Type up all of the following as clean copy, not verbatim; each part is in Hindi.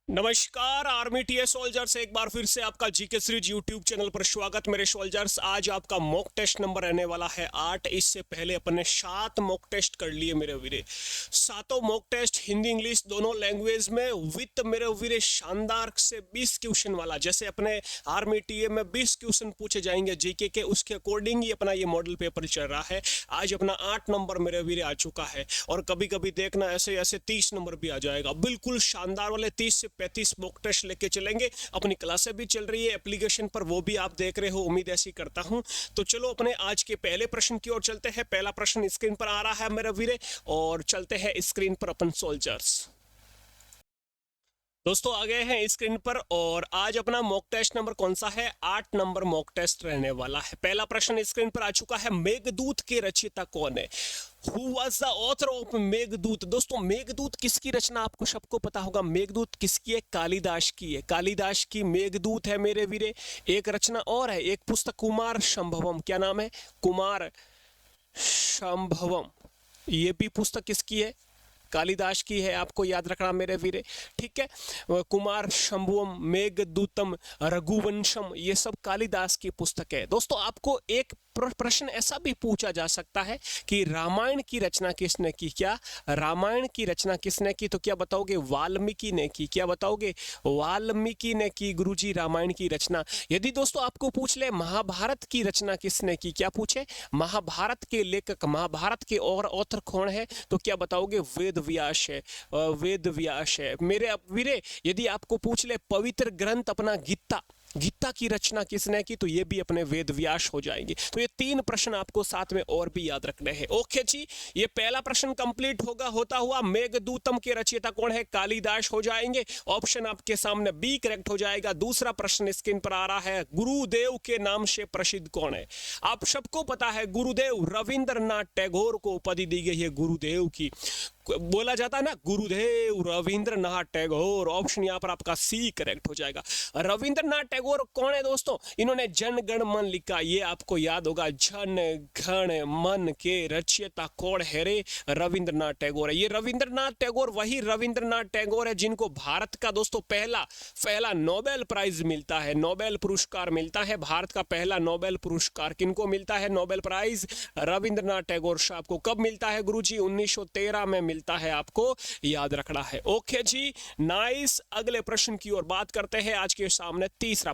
नमस्कार आर्मी टीएस सोल्जर्स, एक बार फिर से आपका जीके सीरीज यूट्यूब चैनल पर स्वागत। मेरे सोल्जर्स, आज आपका मॉक टेस्ट नंबर रहने वाला है 8। इससे पहले अपन ने 7 मॉक टेस्ट कर लिए मेरे वीरे। सातों मॉक टेस्ट हिंदी इंग्लिश दोनों लैंग्वेज में विद मेरे वीरे शानदार से 20 क्वेश्चन वाला। जैसे अपने आर्मी टीए में 20 क्वेश्चन पूछे जाएंगे जीके के, उसके अकॉर्डिंग ही अपना ये मॉडल पेपर चल रहा है। आज अपना 8 नंबर मेरे वीरे आ चुका है और कभी कभी देखना ऐसे ऐसे 30 नंबर भी आ जाएगा। बिल्कुल शानदार वाले 30 से 35 मॉक टेस्ट लेके चलेंगे। अपनी क्लासें भी चल रही है एप्लीकेशन पर, वो भी आप देख रहे हो, उम्मीद ऐसी करता हूं। तो चलो अपने आज के पहले प्रश्न की ओर चलते हैं। पहला प्रश्न स्क्रीन पर आ रहा है मेरे वीरे, और चलते हैं स्क्रीन पर अपन सोल्जर्स। दोस्तों आ गए हैं स्क्रीन पर, और आज अपना मॉक टेस्ट नंबर कौन सा है? 8 नंबर मॉक टेस्ट रहने वाला है। पहला प्रश्न स्क्रीन पर आ चुका है। मेघदूत के रचयिता कौन है? Who was the author of Meghdoot? दोस्तों मेघदूत किसकी रचना आपको सबको पता होगा। मेघदूत किसकी है? कालिदास की है। कालिदास की मेघदूत है मेरे वीरे। एक रचना और है, एक पुस्तक कुमार संभवम। क्या नाम है? कुमार संभवम। ये भी पुस्तक किसकी है? कालिदास की है। आपको याद रखना मेरे वीरे, ठीक है। कुमार शंभुवम, मेघदूतम, रघुवंशम, ये सब कालिदास की पुस्तक है। दोस्तों आपको एक प्रश्न ऐसा भी पूछा जा सकता है कि रामायण की रचना किसने की? क्या रामायण की रचना किसने की? तो क्या बताओगे? वाल्मीकि ने की। क्या बताओगे? वाल्मीकि ने की गुरुजी रामायण की रचना। यदि दोस्तों आपको पूछ ले महाभारत की रचना किसने की, क्या पूछे? महाभारत के लेखक, महाभारत के और ऑथर कौन है? तो क्या बताओगे? वेद व्यास है। वेद व्यास है मेरे वीरे। यदि आपको पूछ ले पवित्र ग्रंथ अपना गीता, गीता की रचना किसने की? तो ये भी अपने वेद व्यास हो जाएंगे। तो ये 3 प्रश्न आपको साथ में और भी याद रखने हैं। ओके जी, ये पहला प्रश्न कंप्लीट होता हुआ। मेघदूतम के रचयिता कौन है? कालिदास हो जाएंगे। ऑप्शन आपके सामने बी करेक्ट हो जाएगा। दूसरा प्रश्न स्क्रीन पर आ रहा है। गुरुदेव के नाम से प्रसिद्ध कौन है? आप सबको पता है गुरुदेव, रविंद्रनाथ टैगोर को उपाधि दी गई है गुरुदेव की। बोला जाता है ना गुरुदेव रविंद्रनाथ टैगोर। ऑप्शन यहाँ पर आपका सी करेक्ट हो जाएगा। रविंद्रनाथ टैगोर कौन है दोस्तों? इन्होंने जन गण मन लिखा, ये आपको याद होगा। जन गण मन के रचयिता कौन है रे? रविंद्रनाथ टैगोर है। ये रविंद्रनाथ टैगोर वही रविंद्रनाथ टैगोर है जिनको भारत का दोस्तों पहला नोबेल प्राइज मिलता है, नोबेल पुरस्कार मिलता है। भारत का पहला नोबेल पुरस्कार किनको मिलता है? नोबेल प्राइज रविंद्रनाथ टैगोर साहब को। कब मिलता है गुरुजी? 1913 में मिलता है, आपको याद रखना है। ओके जी, नाइस। अगले प्रश्न की ओर बात करते हैं। आज के सामने तीसरा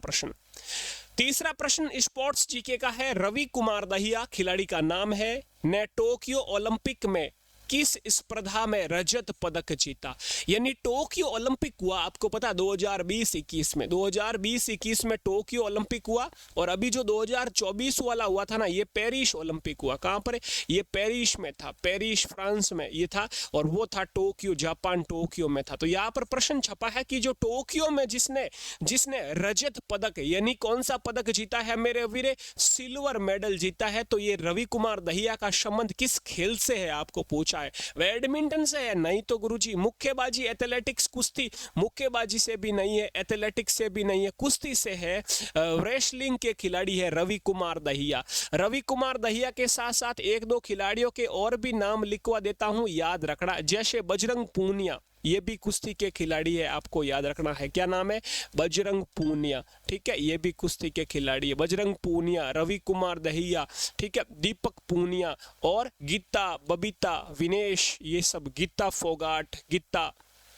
प्रश्न स्पोर्ट्स जीके का है। रवि कुमार दहिया खिलाड़ी का नाम है, ने टोक्यो ओलंपिक में किस स्पर्धा में रजत पदक जीता? यानी टोक्यो ओलंपिक हुआ, आपको पता 2020-21 में, 2020-21 में टोक्यो ओलंपिक हुआ। और अभी जो 2024 वाला हुआ था ना, ये पेरिस ओलंपिक हुआ। कहां पर? ये पेरिस में था, पेरिस फ्रांस में ये था, और वो था टोक्यो जापान, टोक्यो में था। तो यहाँ पर प्रश्न छपा है कि जो टोक्यो में जिसने रजत पदक यानी कौन सा पदक जीता है मेरे वीरे? सिल्वर मेडल जीता है। तो ये रवि कुमार दहिया का संबंध किस खेल से है? आपको पूछा है। बैडमिंटन से है? नहीं तो गुरुजी मुक्केबाजी, एथलेटिक्स, कुश्ती। मुक्केबाजी से भी नहीं है, एथलेटिक्स से भी नहीं है, कुश्ती से है। रेसलिंग के खिलाड़ी है रवि कुमार दहिया। रवि कुमार दहिया के साथ साथ 1-2 खिलाड़ियों के और भी नाम लिखवा देता हूं, याद रखना। जैसे बजरंग पूनिया, ये भी कुश्ती के खिलाड़ी है, आपको याद रखना है। क्या नाम है? बजरंग पूनिया, ठीक है। ये भी कुश्ती के खिलाड़ी है। बजरंग पूनिया, रवि कुमार दहिया, ठीक है, दीपक पूनिया, और गीता, बबीता, विनेश, ये सब, गीता फोगाट, गीता,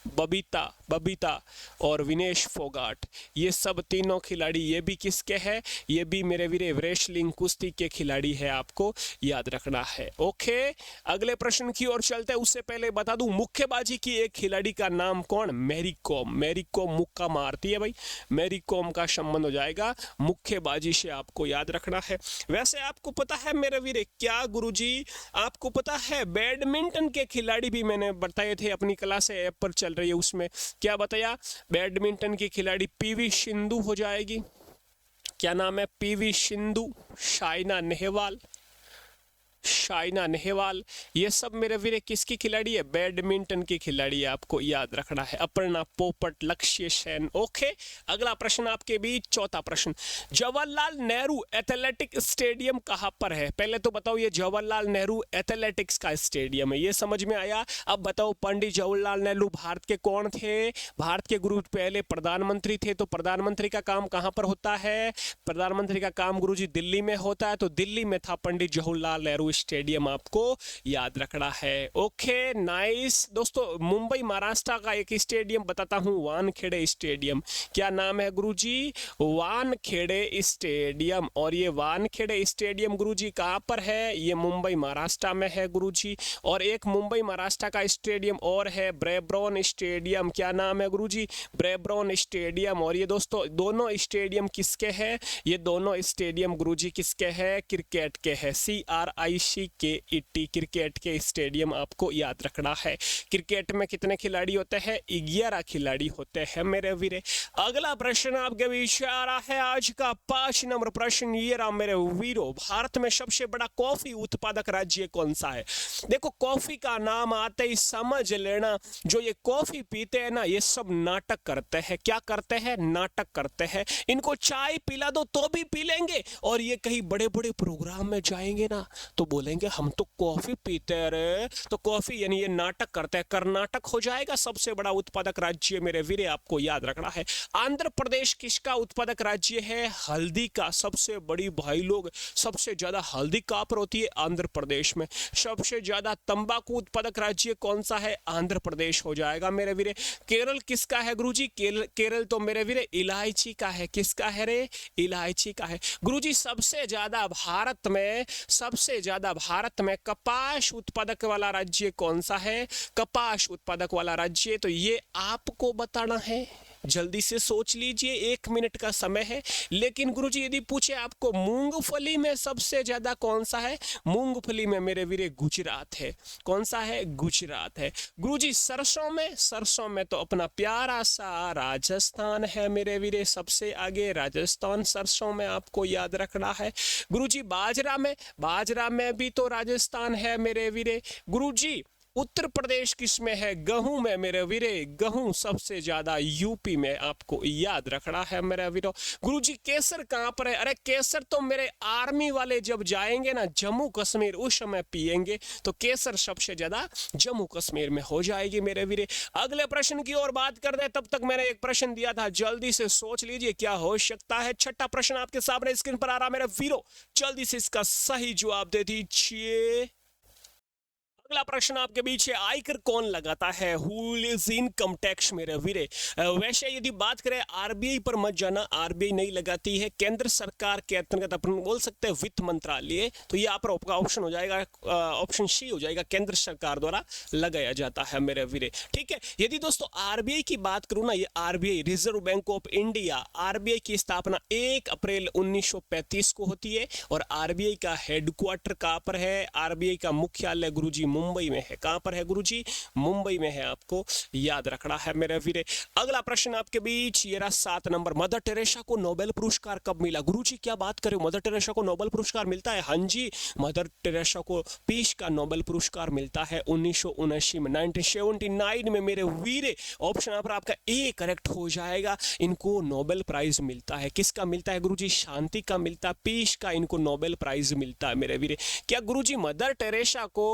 बबीता और विनेश फोगाट, ये सब तीनों खिलाड़ी, ये भी किसके हैं? ये भी मेरे वीरे रेसलिंग, कुश्ती के खिलाड़ी है, आपको याद रखना है। ओके, अगले प्रश्न की ओर चलते हैं। उससे पहले बता दूं मुक्केबाजी की एक खिलाड़ी का नाम कौन? Mary com. मैरी कॉम मुक्का मारती है भाई, मैरी कॉम का संबंध हो जाएगा मुक्केबाजी से, आपको याद रखना है। वैसे आपको पता है मेरे वीरे, क्या गुरुजी आपको पता है बैडमिंटन के खिलाड़ी भी मैंने बताए थे अपनी क्लास ऐप पर चल रही है, उसमें क्या बताया? बैडमिंटन की खिलाड़ी पीवी सिंधु हो जाएगी। क्या नाम है? पीवी सिंधु, साइना नेहवाल, साइना नेहवाल, ये सब मेरे वीरे किसकी खिलाड़ी है? बैडमिंटन की खिलाड़ी है, आपको याद रखना है। अपर्णा पोपट, लक्ष्य सेन। ओके, अगला प्रश्न आपके बीच, चौथा प्रश्न, जवाहरलाल नेहरू एथलेटिक स्टेडियम कहां पर है? पहले तो बताओ ये जवाहरलाल नेहरू एथलेटिक्स का स्टेडियम है, ये समझ में आया। अब बताओ पंडित जवाहरलाल नेहरू भारत के कौन थे? भारत के गुरु पहले प्रधानमंत्री थे, तो प्रधानमंत्री का काम कहां पर होता है? प्रधानमंत्री का काम गुरुजी दिल्ली में होता है, तो दिल्ली में था पंडित जवाहरलाल नेहरू स्टेडियम, आपको याद रखना है। ओके नाइस दोस्तों, मुंबई महाराष्ट्र का एक स्टेडियम बताता हूं, वानखेड़े स्टेडियम। क्या नाम है गुरुजी? वानखेड़े स्टेडियम। और ये वानखेड़े स्टेडियम गुरुजी कहां पर है? ये मुंबई महाराष्ट्र में है गुरुजी। और एक मुंबई महाराष्ट्र का स्टेडियम और है, ब्रेबॉर्न स्टेडियम। क्या नाम है गुरुजी? Brabourne stadium. और ये दोस्तों दोनों स्टेडियम किसके हैं? ये दोनों स्टेडियम गुरुजी किसके हैं? क्रिकेट के हैं, CRICKET, क्रिकेट के स्टेडियम आपको याद रखना है। क्रिकेट में कितने खिलाड़ी होते हैं? 11 खिलाड़ी होते हैं मेरे वीरे। अगला प्रश्न आपके बीच आ रहा है, आज का 5 नंबर प्रश्न ये रहा मेरे वीरो, भारत में सबसे बड़ा कॉफी उत्पादक राज्य कौन सा है? देखो कॉफी का नाम आते ही समझ लेना, जो ये कॉफी पीते हैं ना, ये सब नाटक करते हैं। क्या करते हैं? नाटक करते हैं। इनको चाय पिला दो तो भी पी लेंगे, और ये कहीं बड़े बड़े प्रोग्राम में जाएंगे ना तो बोलेंगे हम तो कॉफी पीते हैं रे। तो कॉफी यानी ये नाटक करते हैं। कर्नाटक हो जाएगा सबसे बड़ा उत्पादक राज्य मेरे वीरे, आपको याद रखना है। आंध्र प्रदेश किसका उत्पादक राज्य है? हल्दी का। सबसे बड़ी भाई लोग, सबसे ज्यादा हल्दी कहां पर होती है? आंध्र प्रदेश में। सबसे ज्यादा तंबाकू उत्पादक राज्य कौन सा है? आंध्र प्रदेश हो जाएगा मेरे वीरे। केरल किसका है गुरुजी? केरल तो मेरे वीरे इलायची का है। किसका है रे? इलायची का है गुरुजी। सबसे ज्यादा भारत में कपास उत्पादक वाला राज्य कौन सा है? कपास उत्पादक वाला राज्य, तो ये आपको बताना है। जल्दी से सोच लीजिए, 1 मिनट का समय है। लेकिन गुरुजी यदि पूछे आपको मूंगफली में सबसे ज्यादा कौन सा है? मूंगफली में मेरे वीरे गुजरात है। कौन सा है? गुजरात है। गुरुजी सरसों में तो अपना प्यारा सा राजस्थान है मेरे वीरे, सबसे आगे राजस्थान सरसों में, आपको याद रखना है। गुरुजी बाजरा में भी तो राजस्थान है मेरे वीरे। गुरुजी उत्तर प्रदेश किसमें है? गेहूं में मेरे वीरे। गेहूं सबसे ज्यादा यूपी में, आपको याद रखना है मेरे वीरो। गुरुजी केसर कहां पर है? अरे केसर तो मेरे आर्मी वाले जब जाएंगे ना जम्मू कश्मीर, उस समय पिएंगे, तो केसर सबसे ज्यादा जम्मू कश्मीर में हो जाएगी मेरे वीरे। अगले प्रश्न की ओर बात कर दे, तब तक मैंने एक प्रश्न दिया था, जल्दी से सोच लीजिए क्या हो सकता है। छठा प्रश्न आपके सामने स्क्रीन पर आ रहा मेरे वीरो, जल्दी से इसका सही जवाब दे दीजिए। अगला प्रश्न आपके बीच है, आयकर कौन लगाता है? हु इज इनकम टैक्स मेरे वीरे। वैसे यदि बात करें आरबीआई पर मत जाना, आरबीआई नहीं लगाती है, केंद्र सरकार के अंतर्गत अपन बोल सकते हैं वित्त मंत्रालय, तो ये यहाँ पर आपका ऑप्शन हो जाएगा, ऑप्शन सी हो जाएगा, केंद्र सरकार द्वारा लगाया जाता है मेरे वीरे। ठीक है, यदि दोस्तों आरबीआई की बात करूं ना, ये RBI reserve bank of India, RBI की स्थापना 1 अप्रैल 1935 को होती है, और आरबीआई का हेडक्वार्टर कहां पर है? आरबीआई का मुख्यालय गुरुजी मुंबई में है। कहां पर है गुरुजी? मुंबई में है, आपको याद रखना है मेरे वीरे। अगला प्रश्न आपके बीच ये रहा 7 नंबर, मदर टेरेसा को नोबेल पुरस्कार कब मिला? गुरुजी क्या बात करें, मदर टेरेसा को नोबेल पुरस्कार मिलता है? हाँ जी, मदर टेरेसा को पीस का नोबेल पुरस्कार मिलता है 1979 में, 1979 में मेरे वीरे। ऑप्शन यहाँ पर आपका ए करेक्ट हो जाएगा। इनको नोबेल प्राइज मिलता है। किसका मिलता है गुरुजी? शांति का मिलता है, पीस का इनको नोबेल प्राइज मिलता है मेरे वीरे। क्या गुरुजी मदर टेरेसा को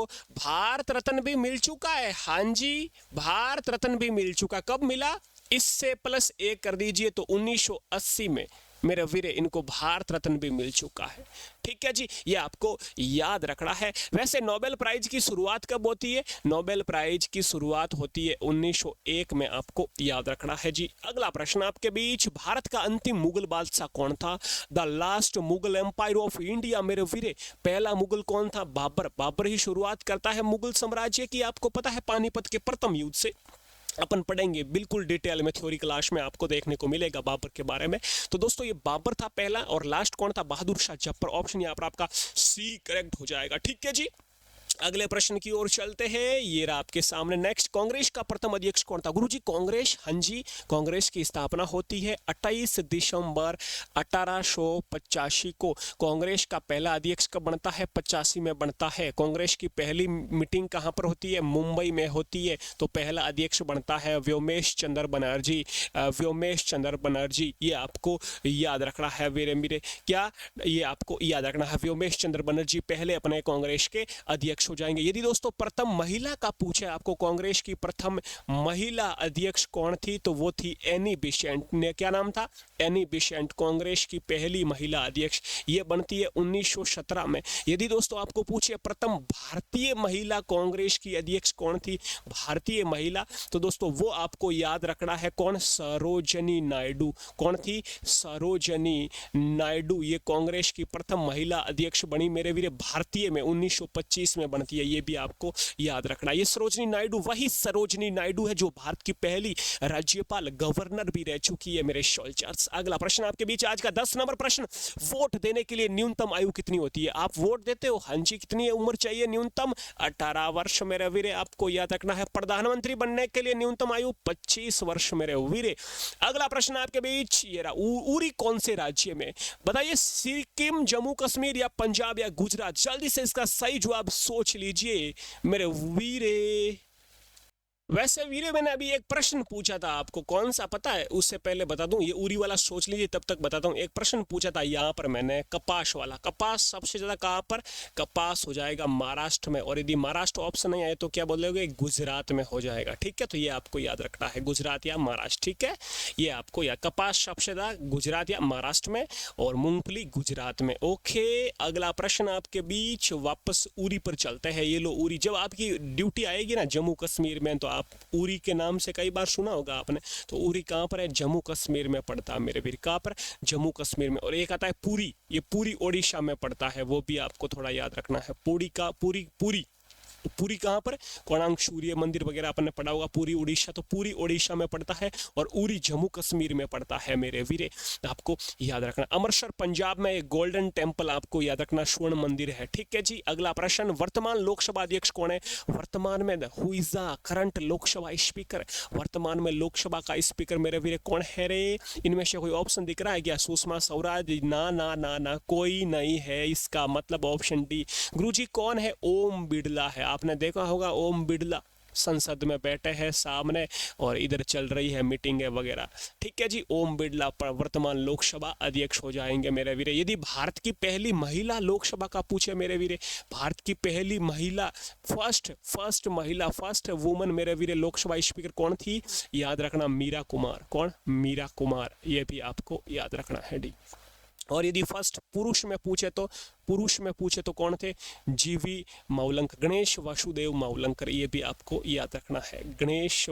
भारत रत्न भी मिल चुका है? हाँ जी, भारत रत्न भी मिल चुका। कब मिला? इससे प्लस 1 कर दीजिए तो 1980 में मेरे वीरे इनको भारत रत्न भी मिल चुका है। ठीक है जी, ये आपको याद रखना है। वैसे नोबेल प्राइज की शुरुआत कब होती है? नोबेल प्राइज की शुरुआत होती है 1901 में, आपको याद रखना है जी। अगला प्रश्न आपके बीच, भारत का अंतिम मुगल बादशाह कौन था? The last Mughal empire of India मेरे वीरे। पहला मुगल कौन था? बाबर। बाबर ही शुरुआत करता है मुगल साम्राज्य की, आपको पता है, पानीपत के प्रथम युद्ध से। अपन पढ़ेंगे बिल्कुल डिटेल में, थ्योरी क्लास में आपको देखने को मिलेगा बाबर के बारे में। तो दोस्तों ये बाबर था पहला, और लास्ट कौन था? बहादुर शाह जफर। ऑप्शन यहाँ पर आपका सी करेक्ट हो जाएगा। ठीक है जी, अगले प्रश्न की ओर चलते हैं। ये रहा आपके सामने नेक्स्ट। कांग्रेस का प्रथम अध्यक्ष कौन था? गुरुजी कांग्रेस, हाँ जी, कांग्रेस की स्थापना होती है 28 दिसंबर 1885 को। कांग्रेस का पहला अध्यक्ष कब बनता है? 85 में बनता है। कांग्रेस की पहली मीटिंग कहाँ पर होती है? मुंबई में होती है। तो पहला अध्यक्ष बनता है व्योमेश चंद्र बनर्जी। व्योमेश चंद्र बनर्जी, ये आपको याद रखना है मेरे मेरे क्या ये आपको याद रखना है। व्योमेश चंद्र बनर्जी पहले अपने कांग्रेस के अध्यक्ष हो जाएंगे। यदि दोस्तों प्रथम महिला का पूछे आपको, कांग्रेस की प्रथम महिला अध्यक्ष कौन थी, तो वो थी एनी बेसेंट। ने क्या नाम था? एनी बेसेंट, कांग्रेस की पहली महिला अध्यक्ष। ये बनती है 1917 में। यदि दोस्तों आपको पूछे प्रथम भारतीय महिला कांग्रेस की अध्यक्ष कौन थी, भारतीय महिला, तो दोस्तों वो आपको याद रखना है कौन? सरोजनी नायडू। कौन थी? सरोजनी नायडू। ये कांग्रेस की प्रथम महिला अध्यक्ष बनी मेरे वीरे, भारतीय में 1925 में बनती है। ये भी आपको याद रखना। ये सरोजनी नायडू वही सरोजनी नायडू है जो भारत की पहली राज्यपाल, गवर्नर भी रह चुकी है मेरे सोल्जर्स। अगला प्रश्न आपके बीच आज का 10 नंबर प्रश्न। वोट देने के लिए न्यूनतम आयु कितनी होती है? आप वोट देते हो? हाँ जी। कितनी उम्र चाहिए न्यूनतम? 18 वर्ष मेरे वीरे, आपको याद रखना है। प्रधानमंत्री बनने के लिए न्यूनतम आयु 25 वर्ष मेरे वीरे। अगला प्रश्न आपके बीच ये रहा। उरी कौन से राज्य में? बताइए, सिक्किम, जम्मू कश्मीर या पंजाब या गुजरात? जल्दी से इसका सही जवाब सोच लीजिए मेरे वीरे। वैसे वीरे मैंने अभी एक प्रश्न पूछा था आपको, कौन सा पता है? उससे पहले बता दूं, ये उरी वाला सोच लीजिए, तब तक बताता हूं। एक प्रश्न पूछा था यहाँ पर मैंने, कपास वाला। कपास सबसे ज्यादा कहाँ पर? कपास हो जाएगा महाराष्ट्र में। और यदि महाराष्ट्र ऑप्शन नहीं आए तो क्या बोलोगे? गुजरात में हो जाएगा। ठीक है, तो ये आपको याद रखना है, गुजरात या महाराष्ट्र। ठीक है, ये आपको याद, कपास सबसे ज्यादा गुजरात या महाराष्ट्र में, और मूंगफली गुजरात में। ओके, अगला प्रश्न आपके बीच, वापस उरी पर चलते हैं। ये लो उरी, जब आपकी ड्यूटी आएगी ना जम्मू कश्मीर में, तो आप उरी के नाम से कई बार सुना होगा आपने। तो उरी कहाँ पर है? जम्मू कश्मीर में पड़ता है मेरे वीर। कहाँ पर? जम्मू कश्मीर में। और एक आता है पुरी, ये पूरी ओडिशा में पड़ता है, वो भी आपको थोड़ा याद रखना है। पूरी का पूरी पूरी तो पूरी कहाँ पर? कोणार्क सूर्य मंदिर वगैरह आपने पढ़ा होगा। पूरी उड़ीसा, तो पूरी उड़ीसा में पड़ता है, और उरी जम्मू कश्मीर में पड़ता है मेरे वीरे, आपको याद रखना। अमृतसर पंजाब में एक गोल्डन टेम्पल आपको याद रखना, स्वर्ण मंदिर है। ठीक है जी, अगला प्रश्न, वर्तमान लोकसभा अध्यक्ष कौन है? वर्तमान में who is the current Lok Sabha speaker? वर्तमान में लोकसभा का स्पीकर मेरे वीरे कौन है रे? इनमें से कोई ऑप्शन दिख रहा है क्या? सुषमा स्वराज? ना ना ना ना, कोई नहीं है। इसका मतलब ऑप्शन डी। गुरुजी कौन है? ओम बिड़ला है। आपने देखा होगा ओम बिड़ला संसद में बैठे हैं सामने, और इधर चल रही है मीटिंगें वगैरह। ठीक है जी, ओम बिड़ला वर्तमान लोकसभा अध्यक्ष हो जाएंगे मेरे वीरे। यदि भारत की पहली महिला लोकसभा का पूछे मेरे वीरे, भारत की पहली महिला, फर्स्ट महिला, फर्स्ट वुमन मेरे वीरे लोकसभा स्पीकर कौन थी? याद रखना, मीरा कुमार। कौन? मीरा कुमार। ये भी आपको याद रखना है डी। और यदि फर्स्ट पुरुष में पूछे तो कौन थे? जीवी मावलंकर, गणेश वासुदेव मावलंकर। ये भी आपको याद रखना है, गणेश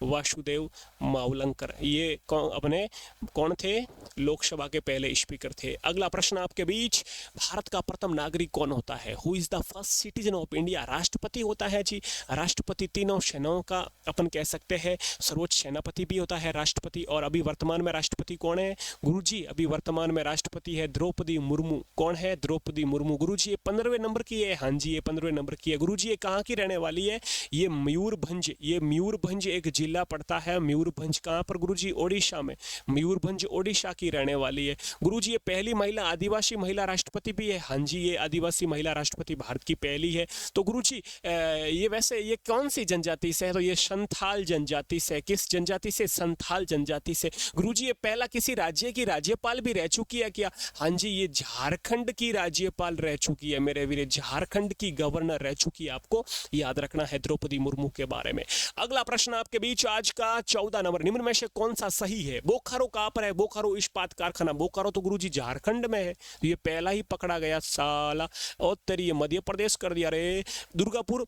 वासुदेव मावलंकर। ये अपने कौन थे? लोकसभा के पहले स्पीकर थे। अगला प्रश्न आपके बीच, भारत का प्रथम नागरिक कौन होता है? Who is the first citizen of India? राष्ट्रपति होता है जी। राष्ट्रपति तीनों सेनाओं का अपन कह सकते हैं सर्वोच्च सेनापति भी होता है राष्ट्रपति। और अभी वर्तमान में राष्ट्रपति कौन है? गुरुजी अभी वर्तमान में राष्ट्रपति है द्रौपदी मुर्मू। कौन है? द्रौपदी मुर्मू। गुरुजी ये 15वें नंबर की है। हाँ जी, ये 15वें नंबर की है। गुरुजी ये कहाँ की रहने वाली है? ये मयूरभंज एक जिला पड़ता है। मयूरभंज कहाँ पर गुरुजी? ओडिशा में। मयूरभंज ओडिशा की रहने वाली है। गुरुजी ये पहली महिला आदिवासी महिला राष्ट्रपति भी है। हाँ जी, ये आदिवासी महिला राष्ट्रपति भारत की पहली है। तो गुरुजी ये वैसे ये कौन सी जनजाति से है? तो ये संथाल जनजाति से। किस जनजाति से? संथाल जनजाति से। गुरुजी ये पहला किसी राज्य की राज्यपाल भी रह चुकी है क्या? हाँ जी, ये झारखंड की राज्यपाल रह चुकी है मेरे वीरे, झारखंड की गवर्नर रह चुकी है। आपको याद रखना है द्रौपदी मुर्मू के बारे में। अगला प्रश्न आपके बीच आज का 14 नंबर, निम्न में से कौन सा सही है? बोकारो कहां पर है? बोकारो इस्पात कारखाना। बोकारो तो गुरुजी झारखंड में है, तो ये पहला ही पकड़ा गया साला। और तेरी ये मध्य प्रदेश कर दिया रे। दुर्गापुर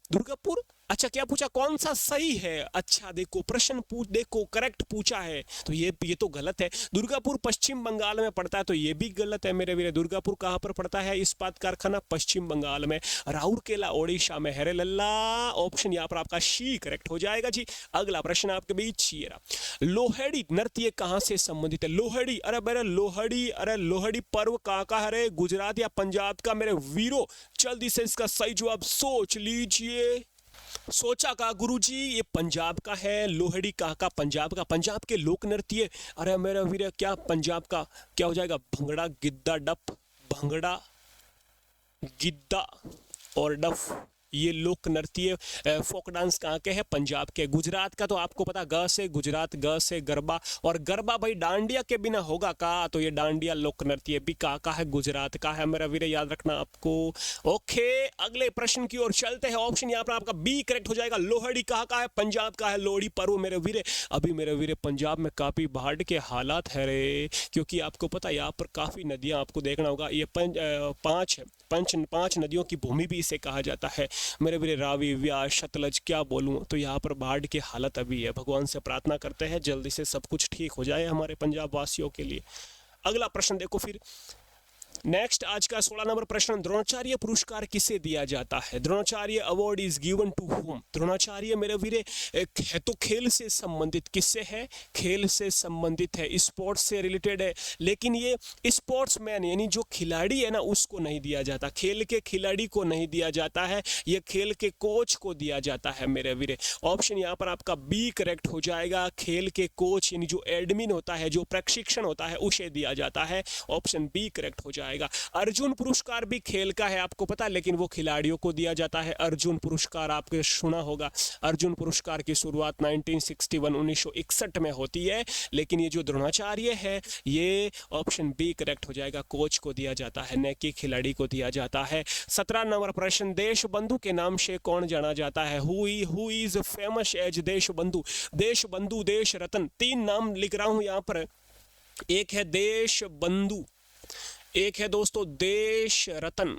अच्छा क्या पूछा, कौन सा सही है? अच्छा देखो प्रश्न देखो करेक्ट पूछा है, तो ये तो गलत है। दुर्गापुर पश्चिम बंगाल में पड़ता है, तो ये भी गलत है मेरे वीरे। दुर्गापुर कहाँ पर पड़ता है? इस्पात कारखाना पश्चिम बंगाल में। राउरकेला ओडिशा में। हरे लल्ला, ऑप्शन यहाँ पर आपका सी करेक्ट हो जाएगा जी। अगला प्रश्न आपके बीच ये रहा, लोहड़ी नृत्य कहाँ से संबंधित है? लोहड़ी, अरे मेरे लोहड़ी, अरे लोहड़ी पर्व कहाँ का है रे? गुजरात या पंजाब का मेरे वीरो? जल्दी से इसका सही जवाब सोच लीजिए। सोचा का गुरुजी? ये पंजाब का है। लोहड़ी कहाँ का? पंजाब का। पंजाब के लोक नृत्य, अरे मेरा वीर क्या पंजाब का क्या हो जाएगा? भंगड़ा, गिद्दा, डफ। भंगड़ा, गिद्दा और डफ, ये लोक नृत्य फोक डांस कहाँ के हैं? पंजाब के। गुजरात का तो आपको पता, ग से गुजरात, ग से गरबा, और गरबा भाई डांडिया के बिना होगा का? तो ये डांडिया लोक नृत्य भी कहाँ का है? गुजरात का है मेरा वीर, याद रखना आपको। ओके अगले प्रश्न की ओर चलते हैं। ऑप्शन यहाँ पर आपका बी करेक्ट हो जाएगा। लोहड़ी कहाँ का है? पंजाब का है। लोहड़ी पर्व मेरे वीरे, अभी मेरे वीरे पंजाब में काफी बाढ़ के हालात है रे, क्योंकि आपको पता यहाँ पर काफी नदियां आपको देखना होगा। ये पांच नदियों की भूमि भी इसे कहा जाता है मेरे वीरे। रावी, व्यास, सतलज, क्या बोलूं। तो यहाँ पर बाढ़ की हालत अभी है। भगवान से प्रार्थना करते हैं जल्दी से सब कुछ ठीक हो जाए हमारे पंजाब वासियों के लिए। अगला प्रश्न देखो फिर। नेक्स्ट आज का 16 नंबर प्रश्न, द्रोणाचार्य पुरस्कार किसे दिया जाता है? Dronacharya award is given to whom? Dronacharya मेरे वीरे है तो खेल से संबंधित, किससे है? खेल से संबंधित है, स्पोर्ट्स से रिलेटेड है, लेकिन ये स्पोर्ट्समैन यानी जो खिलाड़ी है ना उसको नहीं दिया जाता। खेल के खिलाड़ी को नहीं दिया जाता है, ये खेल के कोच को दिया जाता है मेरे वीरे। ऑप्शन यहाँ पर आपका बी करेक्ट हो जाएगा। खेल के कोच यानी जो एडमिन होता है, जो प्रशिक्षण होता है, उसे दिया जाता है। ऑप्शन बी करेक्ट हो जाएगा। अर्जुन पुरस्कार भी खेल का है आपको पता, लेकिन वो खिलाड़ियों को दिया जाता है। अर्जुन पुरस्कार आपने सुना होगा। अर्जुन पुरस्कार की शुरुआत 1961 में होती है, लेकिन ये जो द्रोणाचार्य है ये ऑप्शन बी करेक्ट हो जाएगा। कोच को दिया जाता है, न कि खिलाड़ी को दिया जाता है। 17 नंबर प्रश्न, देश बंधु के नाम से कौन जाना जाता है? हु इज फेमस एज देश बंधु? देश बंधु, देश रत्न, तीन नाम लिख रहा हूं यहां पर। एक है देश बंधु, एक है दोस्तों देश रतन,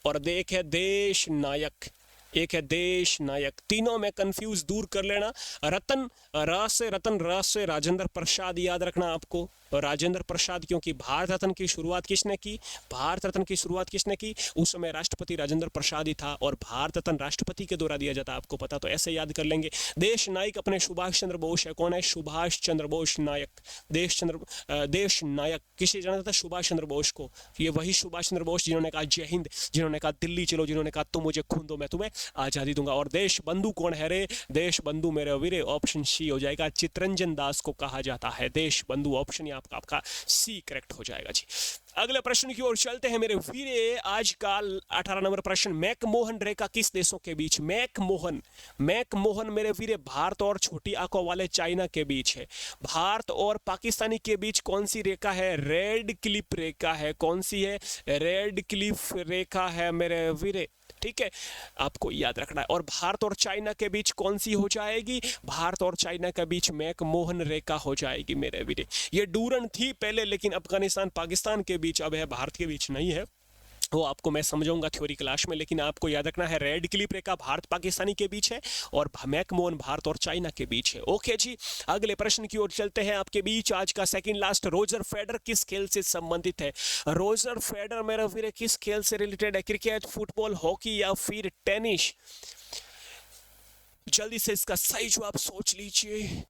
और एक है देश नायक। एक है देश नायक। तीनों में कंफ्यूज दूर कर लेना। रतन, र से रतन, र से राजेंद्र प्रसाद याद रखना आपको। राजेंद्र प्रसाद, क्योंकि भारत रत्न की शुरुआत किसने की? भारत रत्न की शुरुआत किसने की? उस समय राष्ट्रपति राजेंद्र प्रसाद ही था, और भारत रत्न राष्ट्रपति के द्वारा दिया जाता, आपको पता, तो ऐसे याद कर लेंगे। देश नायक अपने सुभाष चंद्र बोस है। कौन है? सुभाष चंद्र बोस नायक। देश नायक किसे जाना जाता है? सुभाष चंद्र बोस को। ये वही सुभाष चंद्र बोस जिन्होंने कहा जय हिंद, जिन्होंने कहा दिल्ली चलो, जिन्होंने कहा तुम मुझे खून दो मैं तुम्हें आजादी दूंगा। और देश बंधु कौन है रे? देश बंधु मेरे वीरे ऑप्शन सी हो जाएगा। चित्तरंजन दास को कहा जाता है देश बंधु। ऑप्शन आपका सी करेक्ट हो जाएगा जी। अगले प्रश्न की ओर चलते हैं मेरे वीरे। आज का 18 नंबर प्रश्न, मैकमोहन रेखा किस देशों के बीच? मैकमोहन मेरे वीरे भारत और छोटी आंखों वाले चाइना के बीच है। भारत और पाकिस्तानी के बीच कौन सी रेखा है? रेड क्लिफ रेखा है। कौन सी है? रेड क्लिफ रेखा है मेरे वीरे, ठीक है, आपको याद रखना है। और भारत और चाइना के बीच कौन सी हो जाएगी? भारत और चाइना के बीच मैकमोहन रेखा हो जाएगी मेरे वीरे। ये डूरन थी पहले, लेकिन अफगानिस्तान पाकिस्तान के बीच अब है, भारत के बीच नहीं है। वो आपको मैं समझाऊंगा थ्योरी क्लास में, लेकिन आपको याद रखना है रेड क्लिफ रेखा भारत पाकिस्तानी के बीच है, और मैकमोहन भारत और चाइना के बीच है। ओके जी, अगले प्रश्न की ओर चलते हैं आपके बीच। आज का सेकंड लास्ट, रोजर फेडर किस खेल से संबंधित है? रोजर फेडर मेरा वीर किस खेल से रिलेटेड है? क्रिकेट, फुटबॉल, हॉकी या फिर टेनिस? जल्दी से इसका सही जवाब सोच लीजिए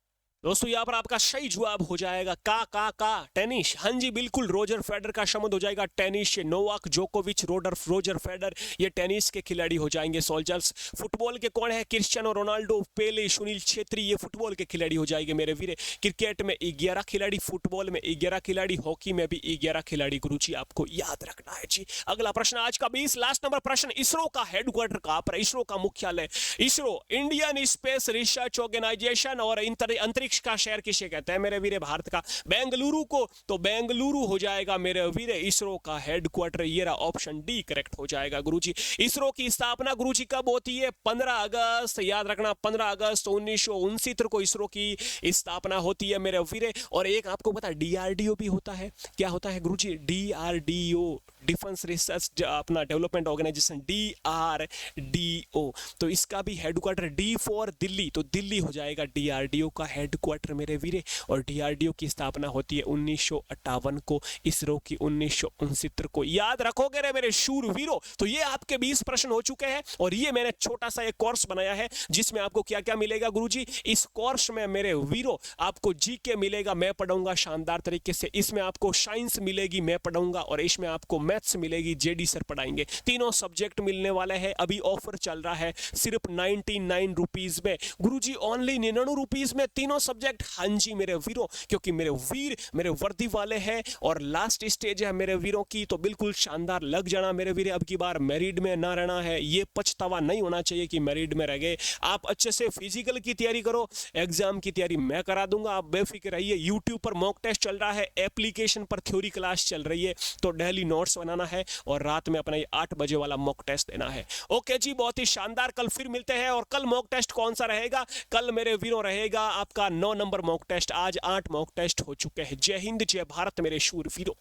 दोस्तों। यहाँ पर आपका सही जवाब हो जाएगा का टेनिस। हाँ जी बिल्कुल, रोजर फेडर का संबंध हो जाएगा टेनिस से। नोवाक जोकोविच, रोजर फेडर, ये टेनिस के खिलाड़ी हो जाएंगे सोल्जर्स। फुटबॉल के कौन है? क्रिस्टियानो रोनाल्डो, पेले, सुनील छेत्री, ये फुटबॉल के खिलाड़ी हो जाएंगे मेरे वीरे। क्रिकेट में 11 खिलाड़ी, फुटबॉल में 11 खिलाड़ी, हॉकी में भी 11 खिलाड़ी। गुरुजी आपको याद रखना है जी। अगला प्रश्न आज का 20 लास्ट नंबर प्रश्न, इसरो का हेडक्वार्टर कहाँ पर? इसरो का मुख्यालय? ISRO Indian space research organisation और अंतरिक्ष अंतरिक्ष का शहर किसे कहते हैं मेरे वीरे भारत का? बेंगलुरु को। तो बेंगलुरु हो जाएगा मेरे वीरे इसरो का हेडक्वार्टर। ये रहा ऑप्शन डी करेक्ट हो जाएगा गुरुजी। इसरो की स्थापना गुरुजी कब होती है? 15 अगस्त, याद रखना 15 अगस्त 1969 को इसरो की स्थापना होती है मेरे वीरे। और एक आपको पता डीआरडीओ भी होता है। क्या होता है गुरुजी? डीआरडीओ, डिफेंस रिसर्च अपना डेवलपमेंट ऑर्गेनाइजेशन, डीआरडीओ। तो इसका भी हेडक्वार्टर डी फॉर दिल्ली, तो दिल्ली हो जाएगा डीआरडीओ का हेडक्वार्टर मेरे वीरे। और डीआरडीओ की स्थापना होती है 1958 को, इसरो की 1969 को। याद रखोगे रे मेरे शूरवीरों। तो ये आपके 20 प्रश्न हो चुके हैं और ये मैंने छोटा सा एक कोर्स बनाया है जिसमें आपको क्या क्या मिलेगा गुरुजी? इस कोर्स में मेरे वीरों आपको जीके मिलेगा, मैं पढ़ाऊंगा शानदार तरीके से। इसमें आपको साइंस मिलेगी, मैं पढ़ाऊंगा। और इसमें आपको मैथ्स मिलेगी, जेडी सर पढ़ाएंगे। तीनों सब्जेक्ट मिलने वाले हैं। अभी ऑफर चल रहा है सिर्फ 99 रुपीज में गुरुजी, ओनली 99 रुपीज में तीनों सब्जेक्ट। हाँ जी मेरे वीरों, क्योंकि मेरे वीर मेरे वर्दी वाले हैं और लास्ट स्टेज है मेरे वीरों की। तो बिल्कुल शानदार लग जाना मेरे वीर। अब की बार मैरिड में ना रहना है, ये पछतावा नहीं होना चाहिए कि मैरिड में रह गए। आप अच्छे से फिजिकल की तैयारी करो, एग्जाम की तैयारी मैं करा दूंगा, आप बेफिक्र रहिए। यूट्यूब पर मॉक टेस्ट चल रहा है, एप्लीकेशन पर थ्योरी क्लास चल रही है। तो डेली नोट्स बनाना है और रात में अपना ये 8 बजे वाला मॉक टेस्ट देना है। ओके जी, बहुत ही शानदार। कल फिर मिलते हैं। और कल मॉक टेस्ट कौन सा रहेगा? कल मेरे वीरों रहेगा आपका 9 नंबर मॉक टेस्ट। आज 8 मॉक टेस्ट हो चुके हैं। जय हिंद, जय भारत मेरे शूर वीरों।